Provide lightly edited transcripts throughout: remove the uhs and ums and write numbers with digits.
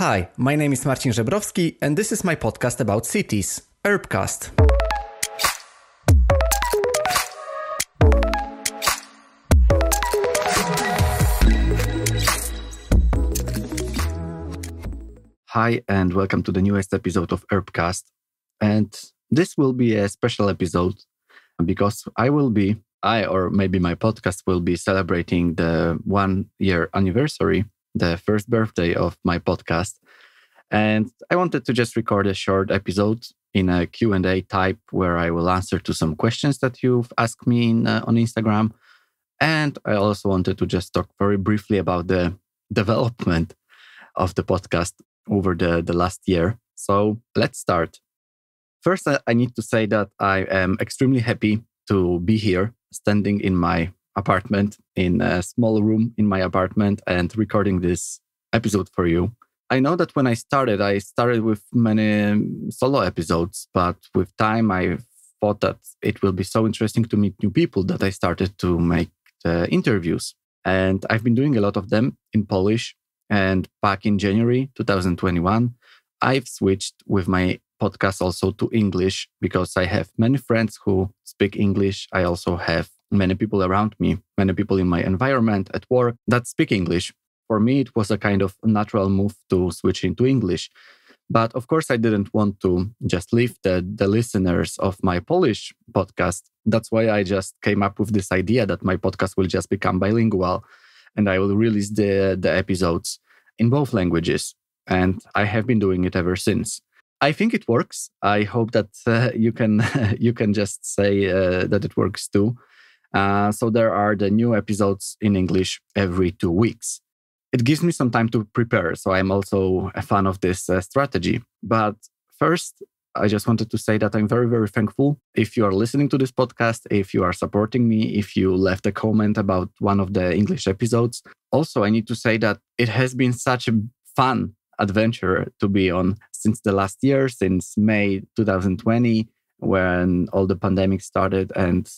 Hi, my name is Marcin Żebrowski and this is my podcast about cities, Urbcast. Hi and welcome to the newest episode of Urbcast. And this will be a special episode because maybe my podcast will be celebrating the 1 year anniversary, the first birthday of my podcast. And I wanted to just record a short episode in a Q&A type where I will answer to some questions that you've asked me on Instagram. And I also wanted to just talk very briefly about the development of the podcast over the last year. So let's start. First, I need to say that I am extremely happy to be here, standing in my apartment, in a small room in my apartment and recording this episode for you. I know that when I started with many solo episodes, but with time I thought that it will be so interesting to meet new people that I started to make the interviews. And I've been doing a lot of them in Polish. And back in January 2021, I've switched with my podcast also to English because I have many friends who speak English. I also have many people around me, many people in my environment at work that speak English. For me, it was a kind of natural move to switch into English. But of course, I didn't want to just leave the listeners of my Polish podcast. That's why I just came up with this idea that my podcast will just become bilingual and I will release the episodes in both languages. And I have been doing it ever since. I think it works. I hope that you can just say that it works too. So there are the new episodes in English every 2 weeks. It gives me some time to prepare. So I'm also a fan of this strategy. But first, I just wanted to say that I'm very, very thankful if you are listening to this podcast, if you are supporting me, if you left a comment about one of the English episodes. Also, I need to say that it has been such a fun adventure to be on since the last year, since May 2020, when all the pandemic started and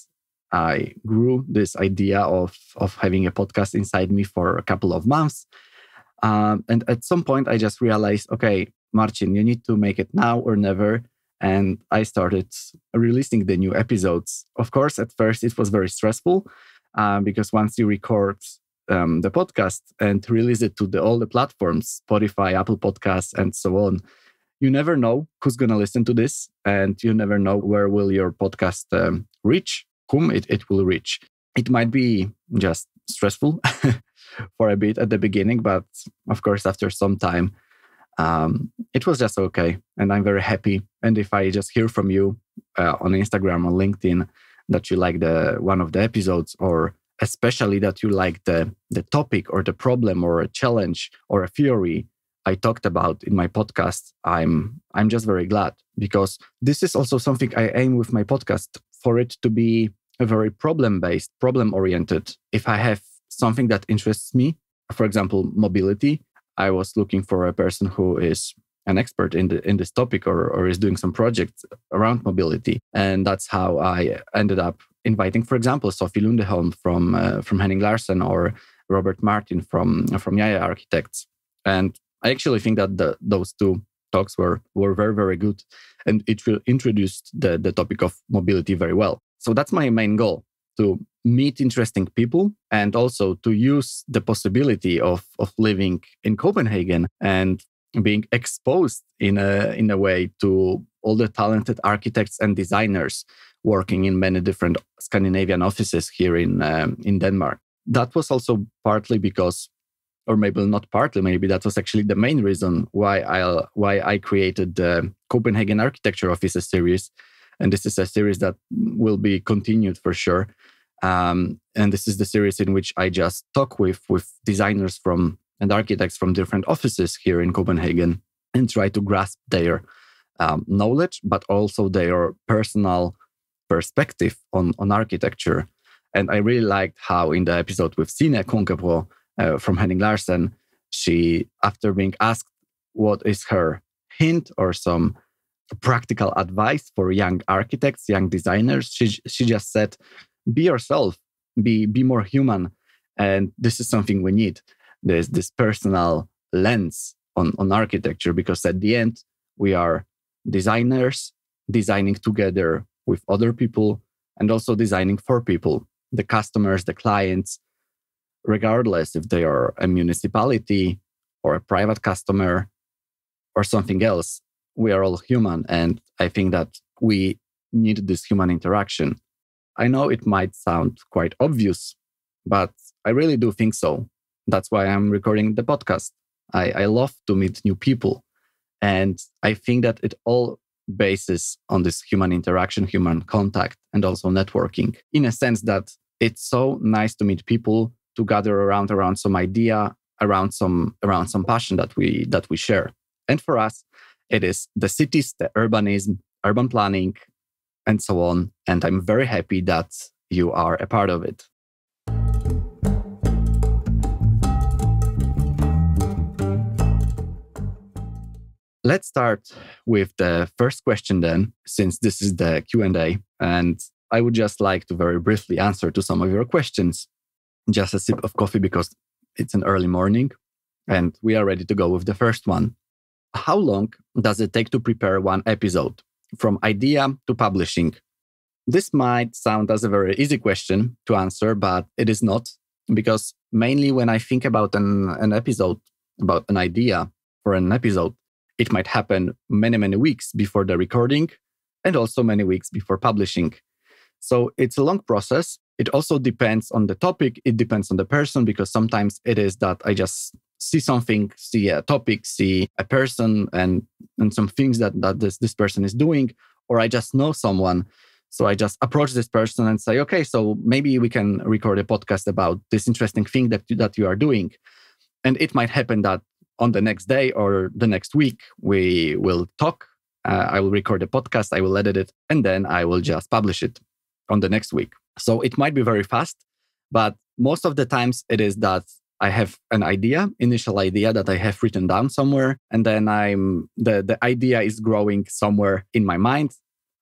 I grew this idea of having a podcast inside me for a couple of months. And at some point, I just realized, okay, Marcin, you need to make it now or never. And I started releasing the new episodes. Of course, at first, it was very stressful because once you record the podcast and release it to all the platforms, Spotify, Apple Podcasts, and so on, you never know who's going to listen to this. And you never know where will your podcast reach, whom it will reach. It might be just stressful for a bit at the beginning, but of course, after some time, it was just okay. And I'm very happy. And if I just hear from you on Instagram or LinkedIn that you like one of the episodes, or especially that you like the topic or the problem or a challenge or a theory I talked about in my podcast, I'm just very glad, because this is also something I aim with my podcast, for it to be a very problem-based, problem-oriented. If I have something that interests me, for example, mobility, I was looking for a person who is an expert in this topic or is doing some projects around mobility. And that's how I ended up inviting, for example, Sophie Lundeholm from Henning Larsen or Robert Martin from Yaya Architects. And I actually think that those two talks were very, very good. And it introduced the topic of mobility very well. So that's my main goal, to meet interesting people and also to use the possibility of living in Copenhagen and being exposed in a way to all the talented architects and designers working in many different Scandinavian offices here in Denmark. That was also partly because, or maybe not partly, maybe that was actually the main reason why I created the Copenhagen Architecture Offices series. And this is a series that will be continued for sure. And this is the series in which I just talk with designers and architects from different offices here in Copenhagen and try to grasp their knowledge, but also their personal perspective on architecture. And I really liked how in the episode with Sine Konkebro from Henning Larsen, she, after being asked what is her hint or some practical advice for young architects, young designers, she just said, be yourself, be more human. And this is something we need. There's this personal lens on architecture, because at the end, we are designers designing together with other people and also designing for people, the customers, the clients, regardless if they are a municipality or a private customer or something else. We are all human. And I think that we need this human interaction. I know it might sound quite obvious, but I really do think so. That's why I'm recording the podcast. I love to meet new people. And I think that it all bases on this human interaction, human contact, and also networking, in a sense that it's so nice to meet people, to gather around some idea, around some passion that we share. And for us, it is the cities, the urbanism, urban planning, and so on. And I'm very happy that you are a part of it. Let's start with the first question then, since this is the Q&A. And I would just like to very briefly answer to some of your questions. Just a sip of coffee because it's an early morning and we are ready to go with the first one. How long does it take to prepare one episode, from idea to publishing? This might sound as a very easy question to answer, but it is not, because mainly when I think about an episode, about an idea for an episode, it might happen many, many weeks before the recording and also many weeks before publishing. So it's a long process. It also depends on the topic. It depends on the person, because sometimes it is that I just see something, see a topic, see a person and some things that this person is doing, or I just know someone. So I just approach this person and say, okay, so maybe we can record a podcast about this interesting thing that you are doing. And it might happen that on the next day or the next week, we will talk. I will record a podcast, I will edit it, and then I will just publish it on the next week. So it might be very fast, but most of the times it is that I have an initial idea that I have written down somewhere, and then the idea is growing somewhere in my mind.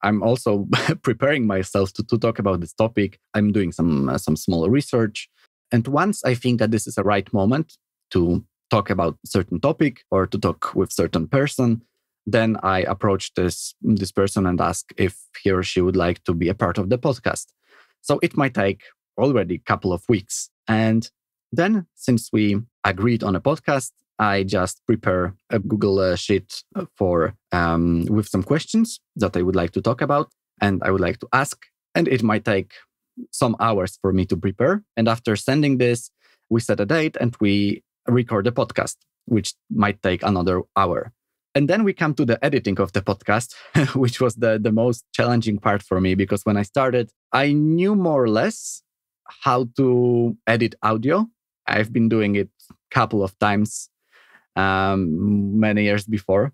I'm also preparing myself to talk about this topic. I'm doing some small research. And once I think that this is the right moment to talk about certain topic or to talk with certain person, then I approach this person and ask if he or she would like to be a part of the podcast. So it might take already a couple of weeks. And then, since we agreed on a podcast, I just prepare a Google sheet with some questions that I would like to talk about and I would like to ask. And it might take some hours for me to prepare. And after sending this, we set a date and we record the podcast, which might take another hour. And then we come to the editing of the podcast, which was the most challenging part for me, because when I started, I knew more or less how to edit audio. I've been doing it a couple of times many years before.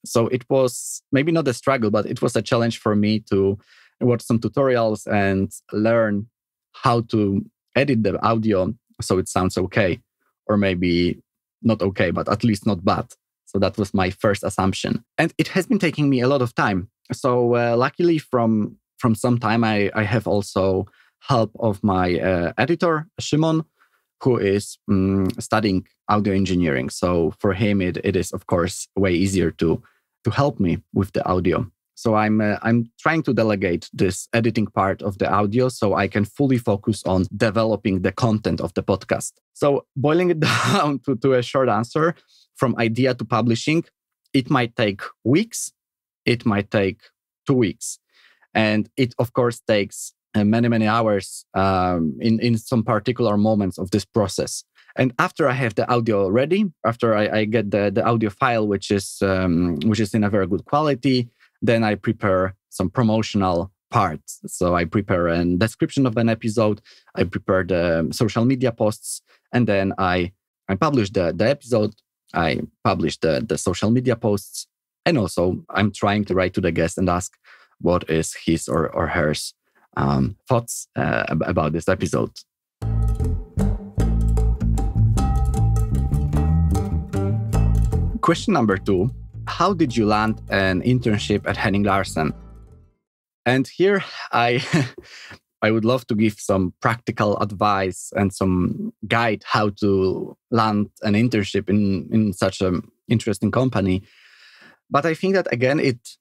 So it was maybe not a struggle, but it was a challenge for me to watch some tutorials and learn how to edit the audio so it sounds okay. Or maybe not okay, but at least not bad. So that was my first assumption. And it has been taking me a lot of time. So luckily from some time, I have also help of my editor, Szymon, who is studying audio engineering. So for him, it is, of course, way easier to help me with the audio. So I'm trying to delegate this editing part of the audio so I can fully focus on developing the content of the podcast. So boiling it down to a short answer, from idea to publishing, it might take weeks, it might take 2 weeks. And it, of course, takes many, many hours in some particular moments of this process. And after I have the audio ready, after I get the audio file, which is in a very good quality, then I prepare some promotional parts. So I prepare a description of an episode, I prepare the social media posts, and then I publish the episode, I publish the social media posts, and also I'm trying to write to the guest and ask what is his or her thoughts about this episode. Question number 2. How did you land an internship at Henning Larsen? And here I would love to give some practical advice and some guide how to land an internship in such a interesting company. But I think that again, it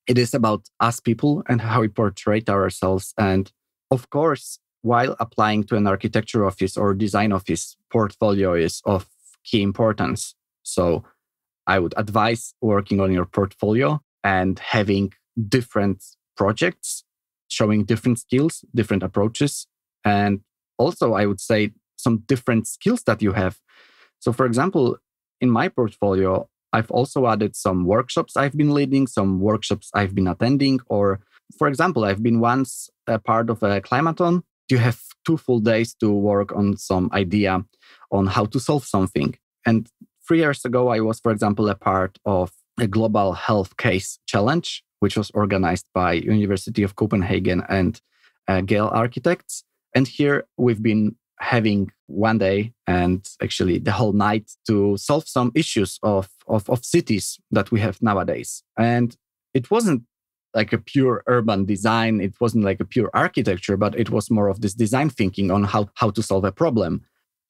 is about us people and how we portray ourselves. And of course, while applying to an architecture office or design office, portfolio is of key importance. So I would advise working on your portfolio and having different projects, showing different skills, different approaches. And also, I would say some different skills that you have. So, for example, in my portfolio, I've also added some workshops I've been leading, some workshops I've been attending. Or, for example, I've been once a part of a climathon. You have 2 full days to work on some idea on how to solve something. And 3 years ago, I was, for example, a part of a global health case challenge, which was organized by University of Copenhagen and Gale Architects. And here we've been having 1 day and actually the whole night to solve some issues of cities that we have nowadays. And it wasn't like a pure urban design. It wasn't like a pure architecture, but it was more of this design thinking on how to solve a problem.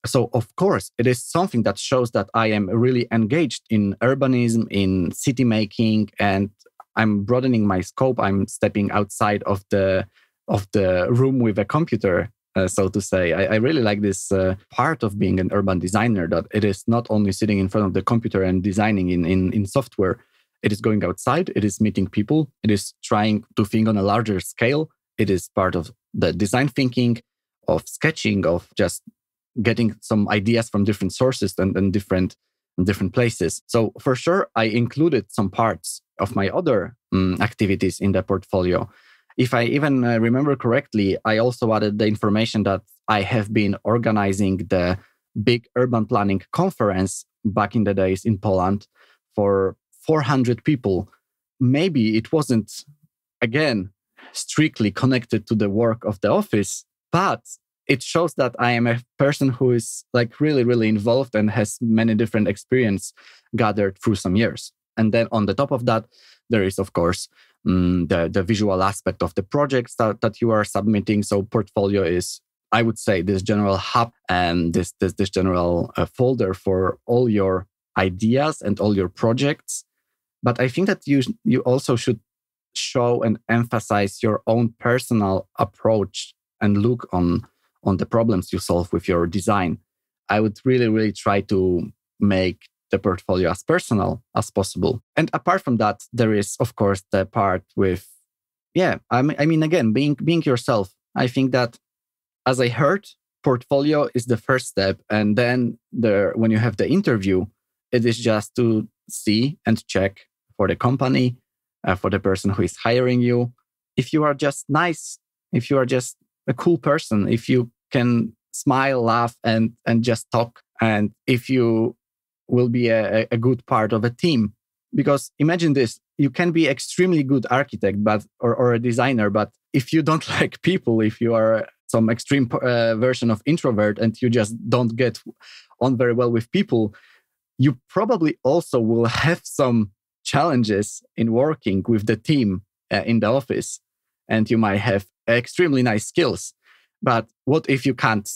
So, of course, it is something that shows that I am really engaged in urbanism, in city making, and I'm broadening my scope. I'm stepping outside of the room with a computer, so to say. I really like this part of being an urban designer, that it is not only sitting in front of the computer and designing in software. It is going outside. It is meeting people. It is trying to think on a larger scale. It is part of the design thinking, of sketching, of just getting some ideas from different sources and different places. So for sure, I included some parts of my other activities in the portfolio. If I even remember correctly, I also added the information that I have been organizing the big urban planning conference back in the days in Poland for 400 people. Maybe it wasn't, again, strictly connected to the work of the office, but it shows that I am a person who is like really, really involved and has many different experience gathered through some years. And then on the top of that, there is, of course, the visual aspect of the projects that you are submitting. So portfolio is, I would say, this general hub and this general folder for all your ideas and all your projects. But I think that you also should show and emphasize your own personal approach and look on the problems you solve with your design. I would really, really try to make the portfolio as personal as possible. And apart from that, there is, of course, the part with, I mean, again, being yourself. I think that, as I heard, portfolio is the first step. And then when you have the interview, it is just to see and check for the company, for the person who is hiring you. If you are just nice, if you are just a cool person, if you can smile, laugh, and just talk, and if you will be a good part of a team. Because imagine this, you can be extremely good architect or a designer, but if you don't like people, if you are some extreme version of introvert and you just don't get on very well with people, you probably also will have some challenges in working with the team in the office. And you might have extremely nice skills. But what if you can't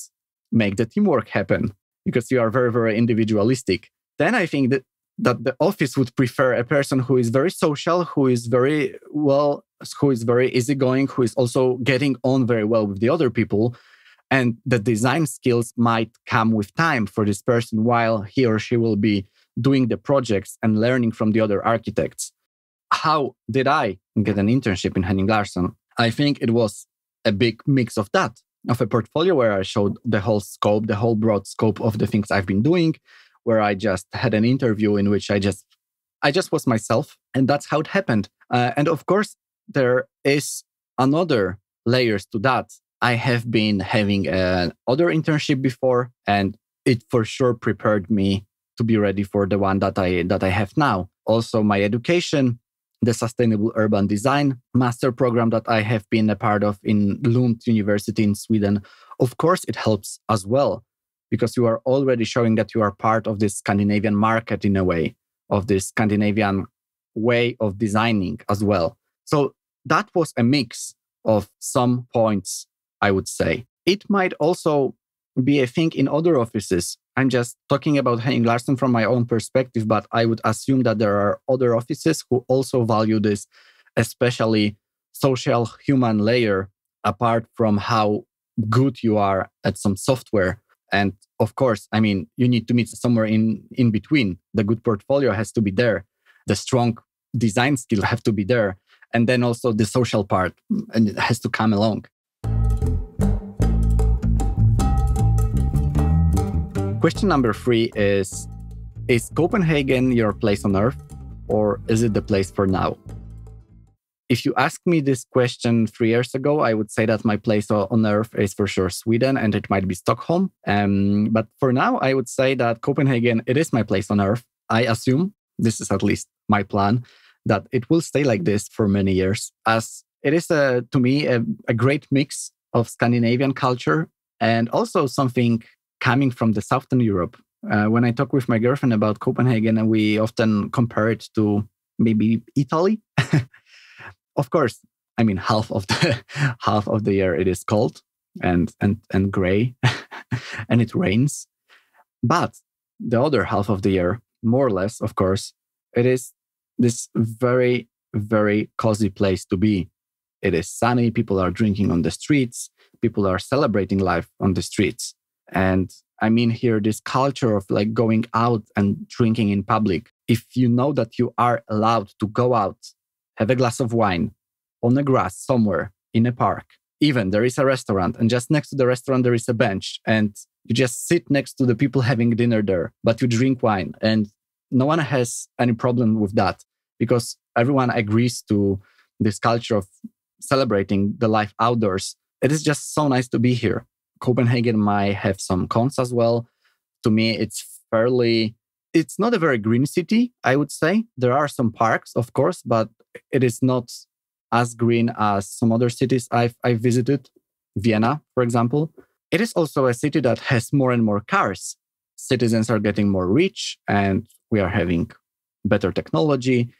make the teamwork happen because you are very, very individualistic? Then I think that the office would prefer a person who is very social, who is very easygoing, who is also getting on very well with the other people. And the design skills might come with time for this person while he or she will be doing the projects and learning from the other architects. How did I get an internship in Henning Larsen? I think it was a big mix of that, of a portfolio where I showed the whole scope, the whole broad scope of the things I've been doing, where I just had an interview in which I just was myself. And that's how it happened. And of course, there is another layers to that. I have been having another internship before, and it for sure prepared me to be ready for the one that I have now. Also, my education, the Sustainable Urban Design Master Program that I have been a part of in Lund University in Sweden. Of course, it helps as well, because you are already showing that you are part of this Scandinavian market in a way, of this Scandinavian way of designing as well. So that was a mix of some points, I would say. It might also be a thing in other offices. I'm just talking about Henning Larsen from my own perspective, but I would assume that there are other offices who also value this, especially social human layer, apart from how good you are at some software. And of course, I mean, you need to meet somewhere in between. The good portfolio has to be there. The strong design skill have to be there. And then also the social part, and it has to come along. Question number 3 is Copenhagen your place on earth, or is it the place for now? If you asked me this question 3 years ago, I would say that my place on earth is for sure Sweden, and it might be Stockholm. But for now, I would say that Copenhagen, it is my place on earth. I assume, this is at least my plan, that it will stay like this for many years, as it is, to me, a great mix of Scandinavian culture and also something coming from the Southern Europe. When I talk with my girlfriend about Copenhagen, we often compare it to maybe Italy. Of course, I mean, half of the year it is cold and gray and it rains. But the other half of the year, more or less, of course, it is this very, very cozy place to be. It is sunny. People are drinking on the streets. People are celebrating life on the streets. And I mean here, this culture of like going out and drinking in public. If you know that you are allowed to go out, have a glass of wine on the grass somewhere in a park, even there is a restaurant, and just next to the restaurant, there is a bench, and you just sit next to the people having dinner there, but you drink wine, and no one has any problem with that because everyone agrees to this culture of celebrating the life outdoors. It is just so nice to be here. Copenhagen might have some cons as well. To me, it's not a very green city, I would say. There are some parks, of course, but it is not as green as some other cities I've visited. Vienna, for example. It is also a city that has more and more cars. Citizens are getting more rich and we are having better technology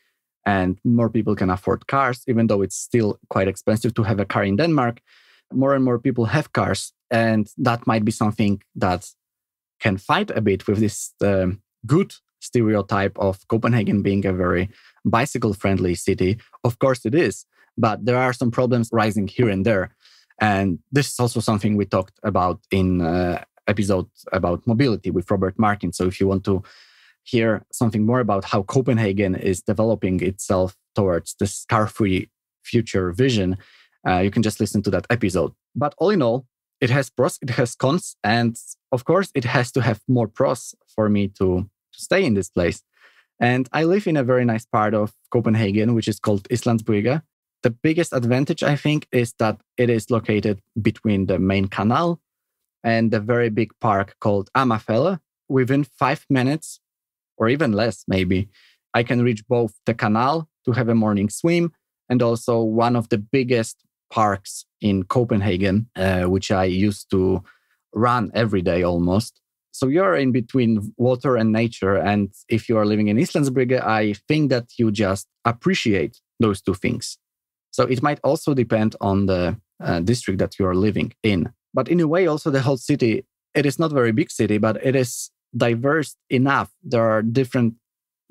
and more people can afford cars, even though it's still quite expensive to have a car in Denmark. More and more people have cars, and that might be something that can fight a bit with this good stereotype of Copenhagen being a very bicycle-friendly city. Of course it is, but there are some problems rising here and there. And this is also something we talked about in episode about mobility with Robert Martin. So if you want to hear something more about how Copenhagen is developing itself towards this car-free future vision, you can just listen to that episode. But all in all, it has pros, it has cons, and of course, it has to have more pros for me to stay in this place. And I live in a very nice part of Copenhagen, which is called Islandsbrygge. The biggest advantage, I think, is that it is located between the main canal and the very big park called Amafelle. Within 5 minutes, or even less maybe, I can reach both the canal to have a morning swim and also one of the biggest parks in Copenhagen, which I used to run every day almost. So you're in between water and nature. And if you are living in Islandsbrygge, I think that you just appreciate those two things. So it might also depend on the district that you are living in. But in a way, also the whole city, it is not a very big city, but it is diverse enough. There are different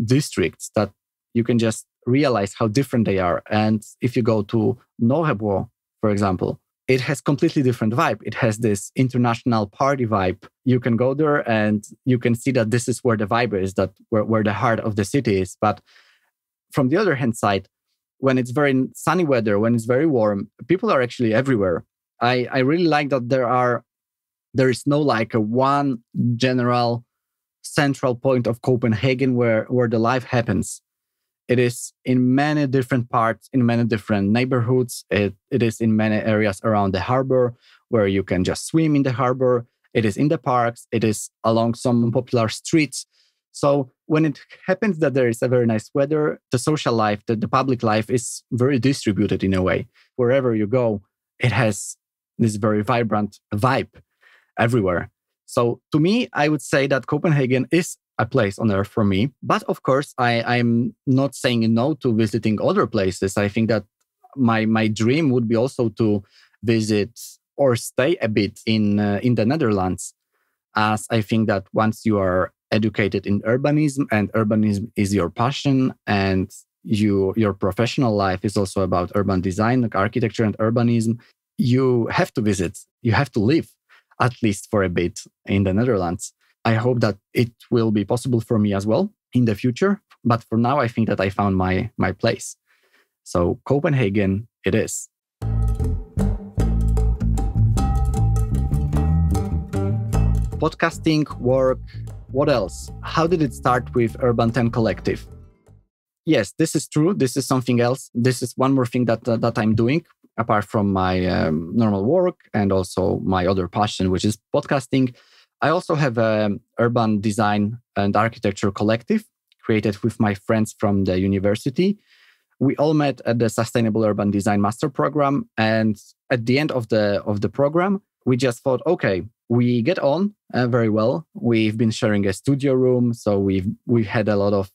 districts that you can just realize how different they are. And if you go to Nørrebro, for example, it has completely different vibe. It has this international party vibe. You can go there and you can see that this is where the vibe is, that where the heart of the city is. But from the other hand side, when it's very sunny weather, when it's very warm, people are actually everywhere. I really like that there is no like a one general central point of Copenhagen where the life happens. It is in many different parts, in many different neighborhoods. It is in many areas around the harbor where you can just swim in the harbor. It is in the parks. It is along some popular streets. So when it happens that there is a very nice weather, the social life, the public life is very distributed in a way. Wherever you go, it has this very vibrant vibe everywhere. So to me, I would say that Copenhagen is a place on earth for me. But of course, I'm not saying no to visiting other places. I think that my dream would be also to visit or stay a bit in the Netherlands. as I think that once you are educated in urbanism and urbanism is your passion and your professional life is also about urban design, like architecture and urbanism, you have to visit, you have to live at least for a bit in the Netherlands. I hope that it will be possible for me as well in the future. But for now, I think that I found my place. So Copenhagen it is. Podcasting, work, what else? How did it start with Urban 10 Collective? Yes, this is true. This is something else. This is one more thing that I'm doing apart from my normal work and also my other passion, which is podcasting. I also have an urban design and architecture collective created with my friends from the university. We all met at the Sustainable Urban Design Master Program. And at the end of the program, we just thought, okay, we get on very well. We've been sharing a studio room. So we've had a lot of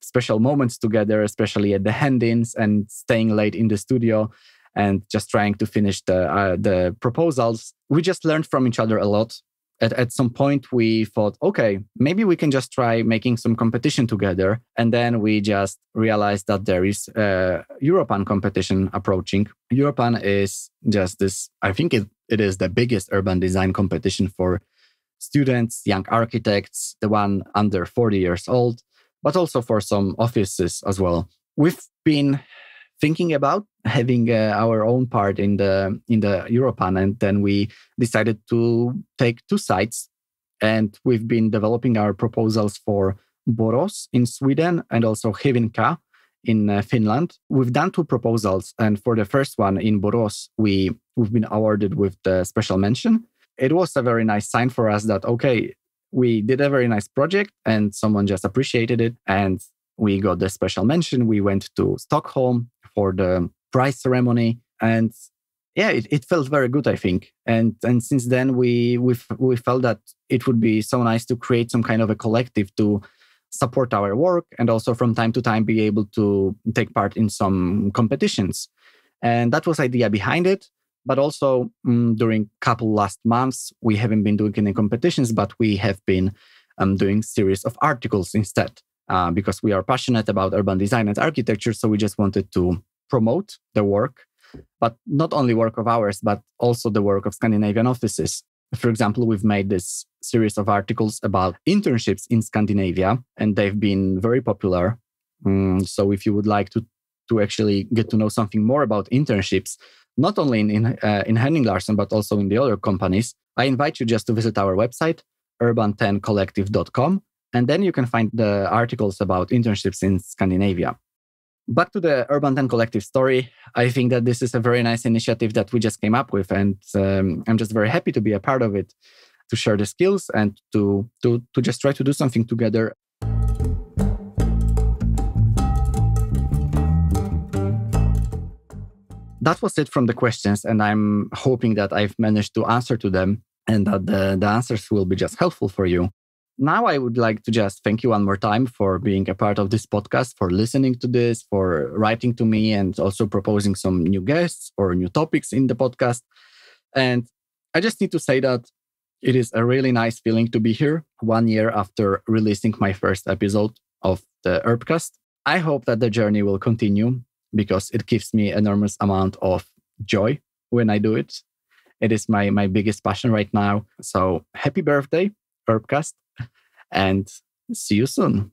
special moments together, especially at the hand-ins and staying late in the studio and just trying to finish the proposals. We just learned from each other a lot. At some point, we thought, okay, maybe we can just try making some competition together. And then we just realized that there is a Europan competition approaching. Europan is just this, I think it is the biggest urban design competition for students, young architects, the one under 40 years old, but also for some offices as well. We've been thinking about having our own part in the Europan, and then we decided to take two sites, and we've been developing our proposals for Borås in Sweden and also Hyvinkää in Finland. We've done two proposals, and for the first one in Borås, we've been awarded with the special mention. It was a very nice sign for us that, okay, we did a very nice project and someone just appreciated it, and we got the special mention. We went to Stockholm for the prize ceremony, and yeah, it felt very good, I think. And since then, we felt that it would be so nice to create some kind of a collective to support our work and also from time to time be able to take part in some competitions. And that was the idea behind it. But also during couple last months, we haven't been doing any competitions, but we have been doing series of articles instead. Because we are passionate about urban design and architecture. So we just wanted to promote the work, but not only work of ours, but also the work of Scandinavian offices. For example, we've made this series of articles about internships in Scandinavia, and they've been very popular. So if you would like to actually get to know something more about internships, not only in Henning Larsen, but also in the other companies, I invite you just to visit our website, urban10collective.com. And then you can find the articles about internships in Scandinavia. Back to the Urban 10 Collective story, I think that this is a very nice initiative that we just came up with. And I'm just very happy to be a part of it, to share the skills and to just try to do something together. That was it from the questions. And I'm hoping that I've managed to answer to them and that the answers will be just helpful for you. Now, I would like to just thank you one more time for being a part of this podcast, for listening to this, for writing to me, and also proposing some new guests or new topics in the podcast. And I just need to say that it is a really nice feeling to be here 1 year after releasing my first episode of the Urbcast. I hope that the journey will continue because it gives me enormous amount of joy when I do it. It is my biggest passion right now. So happy birthday, Urbcast. And see you soon.